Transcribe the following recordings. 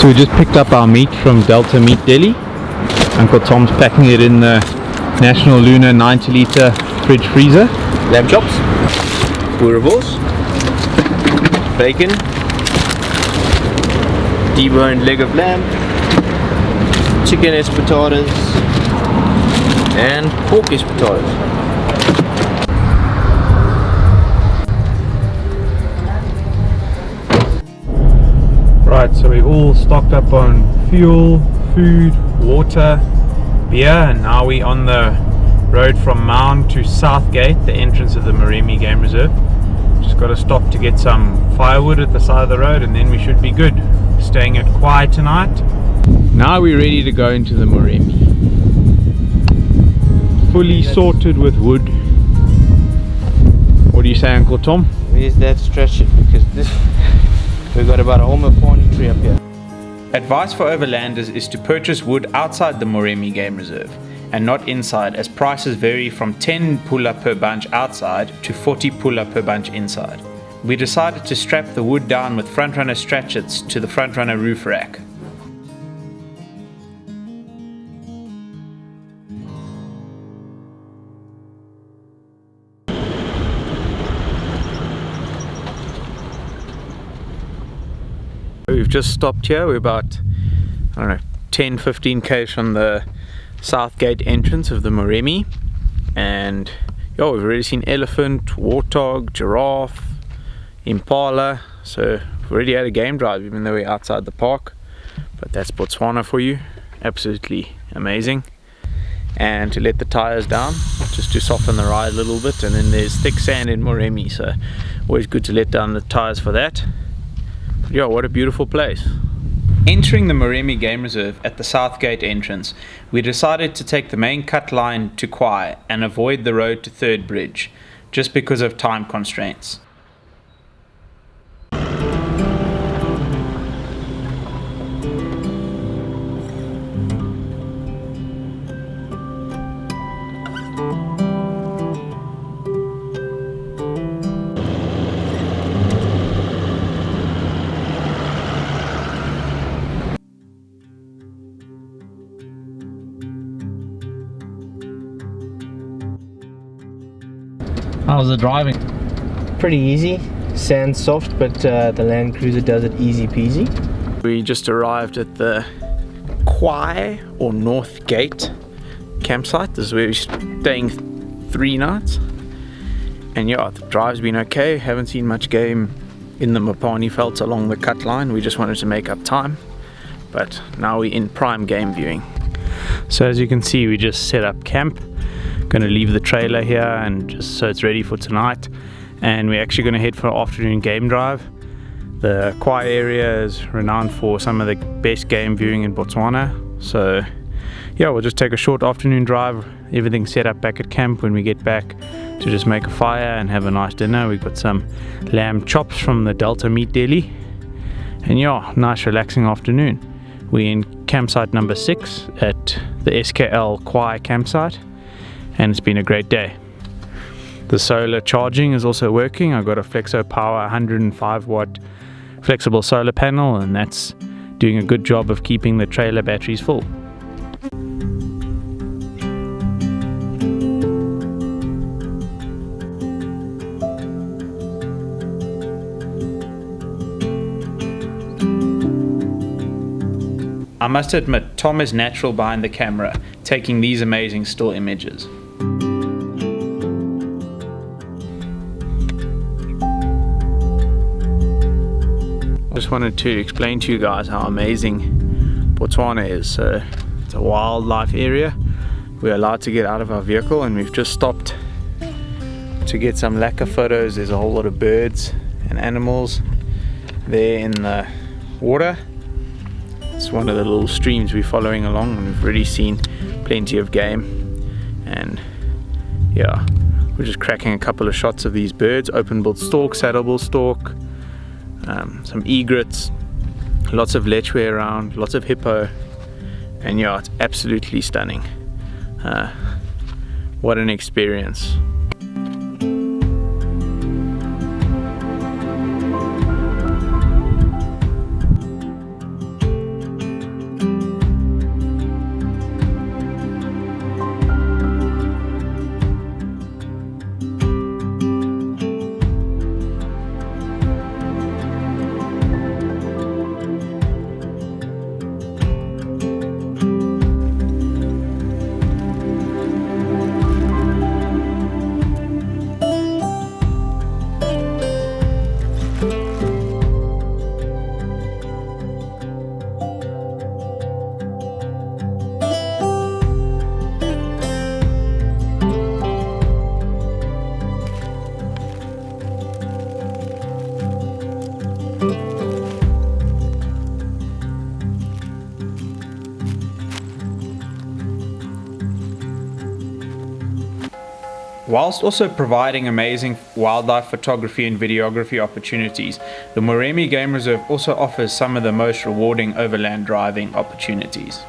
So we just picked up our meat from Delta Meat Deli. Uncle Tom's packing it in the National Luna 90 litre fridge freezer. Lamb chops, boerewors, bacon, deboned leg of lamb, chicken espetadas, and pork espetadas. Right, so we're all stocked up on fuel, food, water, beer, and now we're on the road from Maun to Southgate, the entrance of the Moremi Game Reserve. Just got to stop to get some firewood at the side of the road and then we should be good. Staying at Khwai tonight. Now we're ready to go into the Moremi. Fully sorted with wood. What do you say, Uncle Tom? Where's that stretch it? Because this we've got about a whole Mapani tree up here. Advice for overlanders is to purchase wood outside the Moremi Game Reserve and not inside, as prices vary from 10 pula per bunch outside to 40 pula per bunch inside. We decided to strap the wood down with front-runner stratchets to the front-runner roof rack. We've just stopped here. We're about, I don't know, 10-15 k's from the Southgate entrance of the Moremi, and yo, we've already seen elephant, warthog, giraffe, impala. So we've already had a game drive even though we're outside the park, but that's Botswana for you. Absolutely amazing. And to let the tires down just to soften the ride a little bit, and then there's thick sand in Moremi, so always good to let down the tires for that. Yo, what a beautiful place. Entering the Moremi Game Reserve at the Southgate entrance, we decided to take the main cut line to Khwai and avoid the road to Third Bridge, just because of time constraints. How's the driving? Pretty easy, sand soft, but the Land Cruiser does it easy peasy. We just arrived at the Khwai or North Gate campsite. This is where we're staying 3 nights. And yeah, the drive's been okay. Haven't seen much game in the Mapani Veldt along the cut line. We just wanted to make up time. But now we're in prime game viewing. So as you can see, we just set up camp. Going to leave the trailer here and just so it's ready for tonight, and we're actually going to head for an afternoon game drive. The Khwai area is renowned for some of the best game viewing in Botswana, so yeah, we'll just take a short afternoon drive, everything set up back at camp when we get back, to just make a fire and have a nice dinner. We've got some lamb chops from the Delta Meat Deli, and yeah, nice relaxing afternoon. We're in campsite number 6 at the SKL Khwai campsite, and it's been a great day. The solar charging is also working. I've got a Flexo Power 105 watt flexible solar panel, and that's doing a good job of keeping the trailer batteries full. I must admit, Tom is natural behind the camera, taking these amazing still images. I just wanted to explain to you guys how amazing Botswana is. So it's a wildlife area. We're allowed to get out of our vehicle, and we've just stopped to get some lekker photos. There's a whole lot of birds and animals there in the water. It's one of the little streams we're following along, and we've already seen plenty of game. And yeah, we're just cracking a couple of shots of these birds: open-billed stork, saddle-billed stork, some egrets, lots of lechwe around, lots of hippo, and yeah, it's absolutely stunning. What an experience. Whilst also providing amazing wildlife photography and videography opportunities, the Moremi Game Reserve also offers some of the most rewarding overland driving opportunities.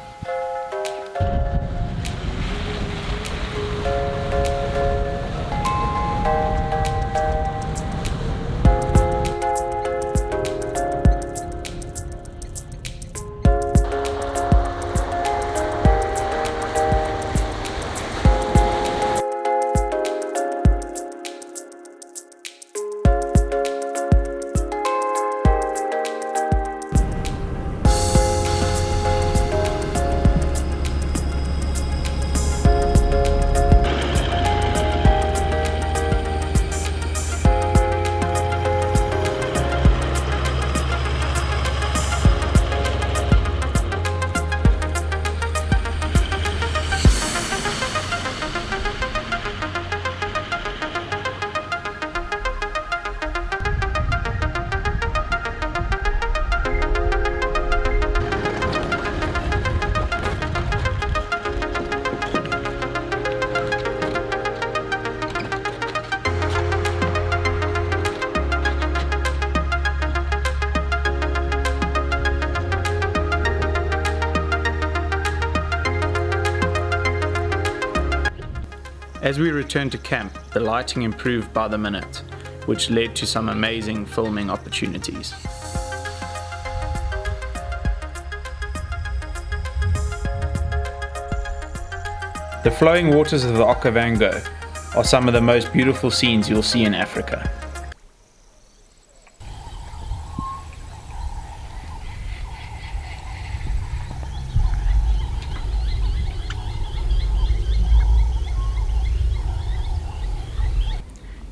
As we returned to camp, the lighting improved by the minute, which led to some amazing filming opportunities. The flowing waters of the Okavango are some of the most beautiful scenes you'll see in Africa.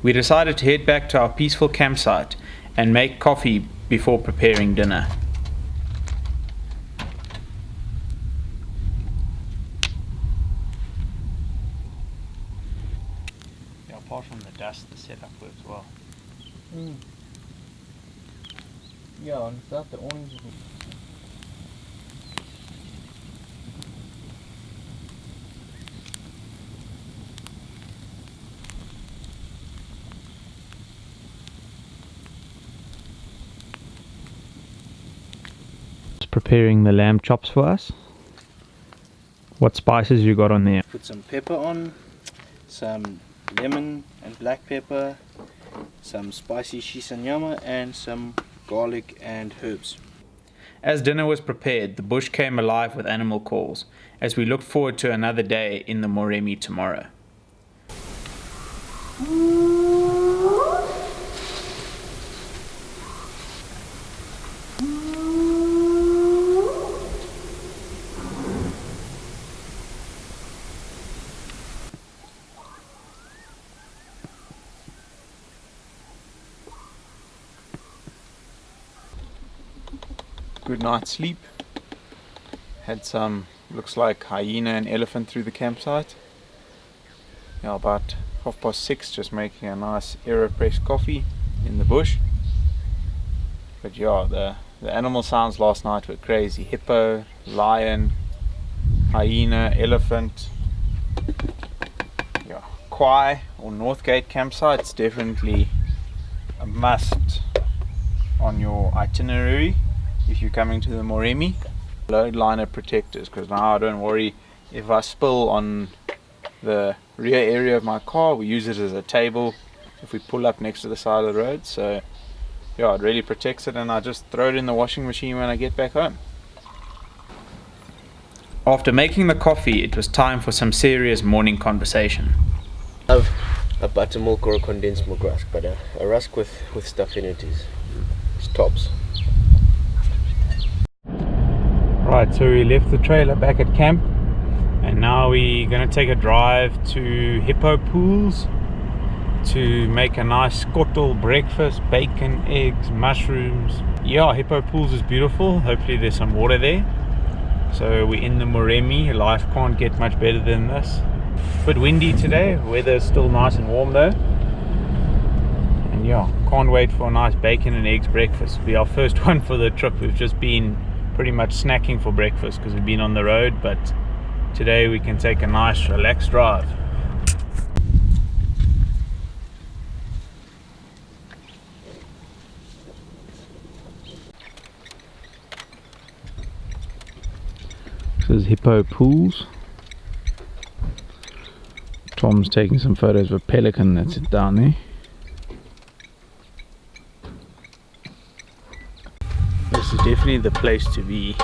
We decided to head back to our peaceful campsite and make coffee before preparing dinner. Yeah, apart from the dust, the setup works well. Yeah, and without the orange. Preparing the lamb chops for us. What spices you got on there? Put some pepper on, some lemon and black pepper, some spicy shisanyama, and some garlic and herbs. As dinner was prepared, the bush came alive with animal calls, as we looked forward to another day in the Moremi tomorrow. Good night's sleep. Had some, looks like hyena and elephant through the campsite. Yeah, about 6:30, just making a nice AeroPress coffee in the bush. But yeah, the animal sounds last night were crazy. Hippo, lion, hyena, elephant. Yeah, Khwai or Northgate campsite's definitely a must on your itinerary if you're coming to the Moremi. Load liner protectors, because now I don't worry if I spill on the rear area of my car. We use it as a table if we pull up next to the side of the road, so yeah, it really protects it, and I just throw it in the washing machine when I get back home. After making the coffee, it was time for some serious morning conversation. I have a buttermilk or a condensed milk rusk, but a rusk with stuff in it is tops. Right, so we left the trailer back at camp and now we're going to take a drive to Hippo Pools to make a nice skottel breakfast, bacon, eggs, mushrooms. Yeah, Hippo Pools is beautiful. Hopefully there's some water there. So we're in the Moremi. Life can't get much better than this. Bit windy today, weather's still nice and warm though. And yeah, can't wait for a nice bacon and eggs breakfast. It'll be our first one for the trip. We've just been pretty much snacking for breakfast because we've been on the road, but today we can take a nice relaxed drive. This is hippo pools. Tom's taking some photos of a pelican that's down there. This is definitely the place to be.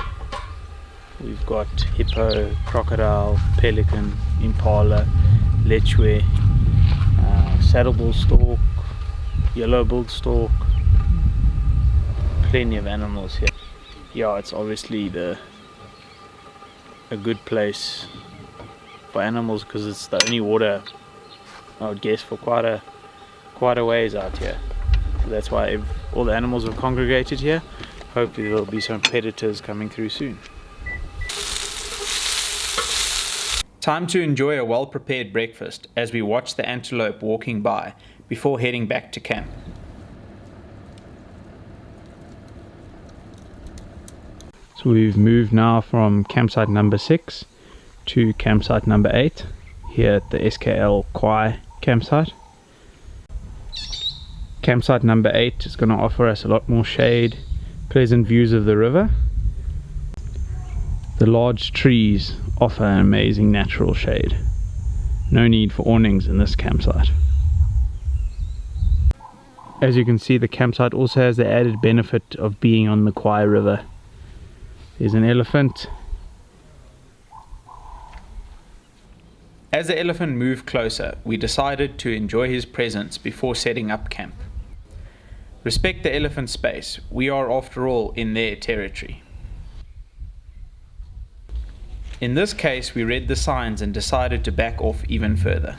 We've got hippo, crocodile, pelican, impala, lechwe, saddle-billed stork, yellow-billed stork. Plenty of animals here. Yeah, it's obviously a good place for animals because it's the only water, I would guess, for quite a ways out here. So that's why all the animals have congregated here. Hopefully there'll be some predators coming through soon. Time to enjoy a well-prepared breakfast as we watch the antelope walking by before heading back to camp. So we've moved now from campsite number 6 to campsite number 8 here at the SKL Khwai campsite. Campsite number 8 is going to offer us a lot more shade, pleasant views of the river. The large trees offer an amazing natural shade. No need for awnings in this campsite. As you can see, the campsite also has the added benefit of being on the Khwai River. There's an elephant. As the elephant moved closer, we decided to enjoy his presence before setting up camp. Respect the elephant's space. We are, after all, in their territory. In this case, we read the signs and decided to back off even further.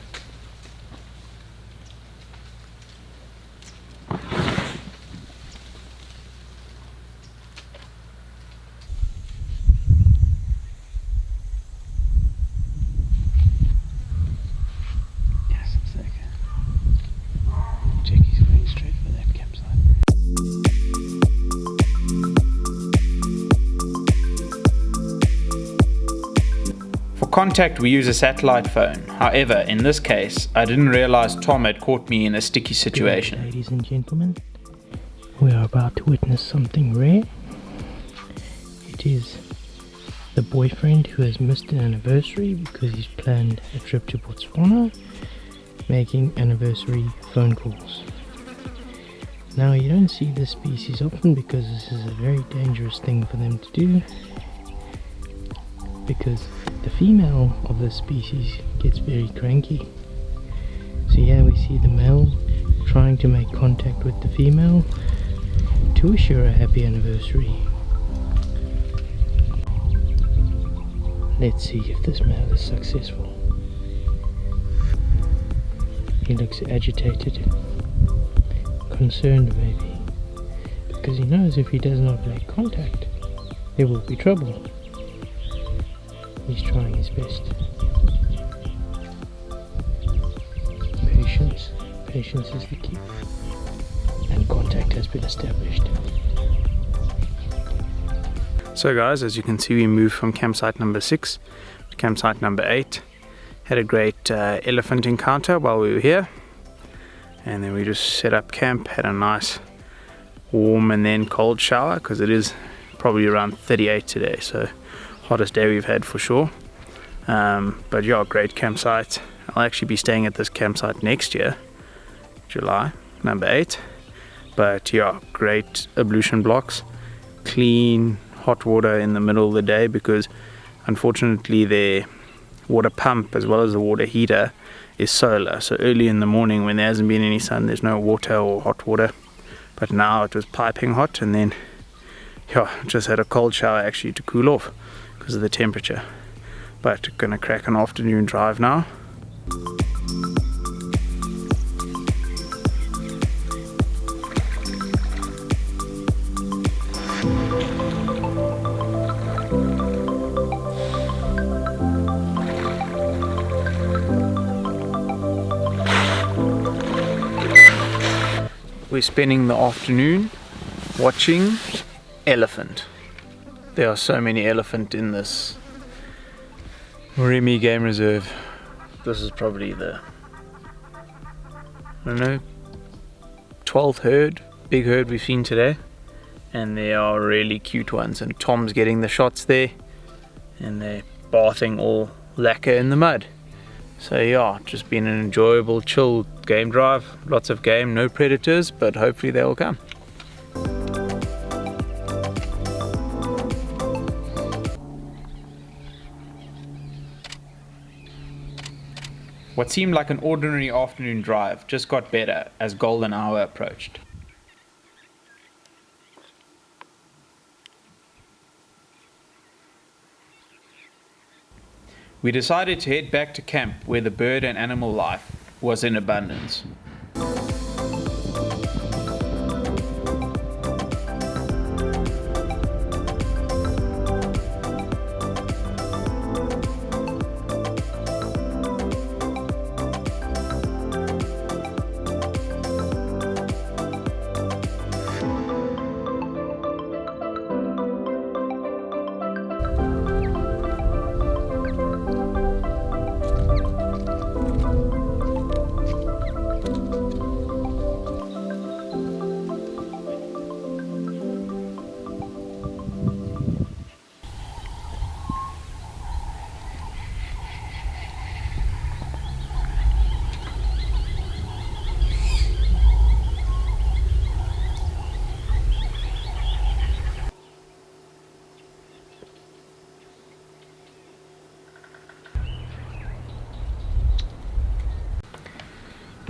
Contact, we use a satellite phone. However, in this case, I didn't realize Tom had caught me in a sticky situation. Ladies and gentlemen, we are about to witness something rare. It is the boyfriend who has missed an anniversary because he's planned a trip to Botswana, making anniversary phone calls. Now, you don't see this species often because this is a very dangerous thing for them to do, because the female of this species gets very cranky. So here we see the male trying to make contact with the female to wish her a happy anniversary. Let's see if this male is successful. He looks agitated, concerned maybe, because he knows if he does not make contact, there will be trouble. He's trying his best. Patience is the key. And contact has been established. So guys, as you can see, we moved from campsite number 6 to campsite number 8. Had a great elephant encounter while we were here. And then we just set up camp, had a nice warm and then cold shower because it is probably around 38 today. So hottest day we've had for sure. But yeah, great campsite. I'll actually be staying at this campsite next year, July, number 8. But yeah, great ablution blocks, clean hot water in the middle of the day because unfortunately their water pump as well as the water heater is solar. So early in the morning when there hasn't been any sun, there's no water or hot water. But now it was piping hot, and then yeah, just had a cold shower actually to cool off because of the temperature. But gonna crack an afternoon drive now. We're spending the afternoon watching elephant. There are so many elephant in this Moremi Game Reserve. This is probably the, I don't know, 12th herd, big herd we've seen today. And they are really cute ones, and Tom's getting the shots there. and they're bathing all lacquer in the mud. So yeah, just been an enjoyable, chill game drive. Lots of game, no predators, but hopefully they will come. What seemed like an ordinary afternoon drive just got better as golden hour approached. We decided to head back to camp where the bird and animal life was in abundance.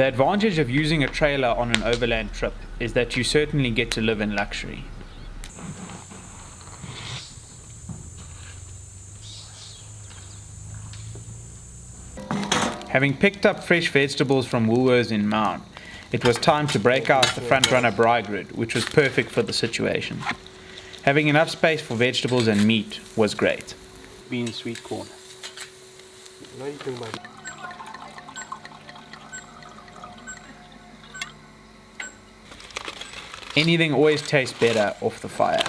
The advantage of using a trailer on an overland trip is that you certainly get to live in luxury. Having picked up fresh vegetables from Woolworths in Maun, it was time to break out the front runner braai grid, which was perfect for the situation. Having enough space for vegetables and meat was great. Bean sweet corn. Anything always tastes better off the fire.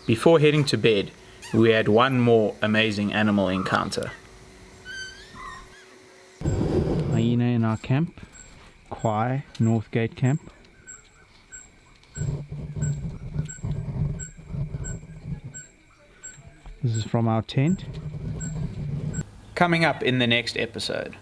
Before heading to bed, we had one more amazing animal encounter. Hyena in our camp, Khwai, North Gate camp. This is from our tent. Coming up in the next episode.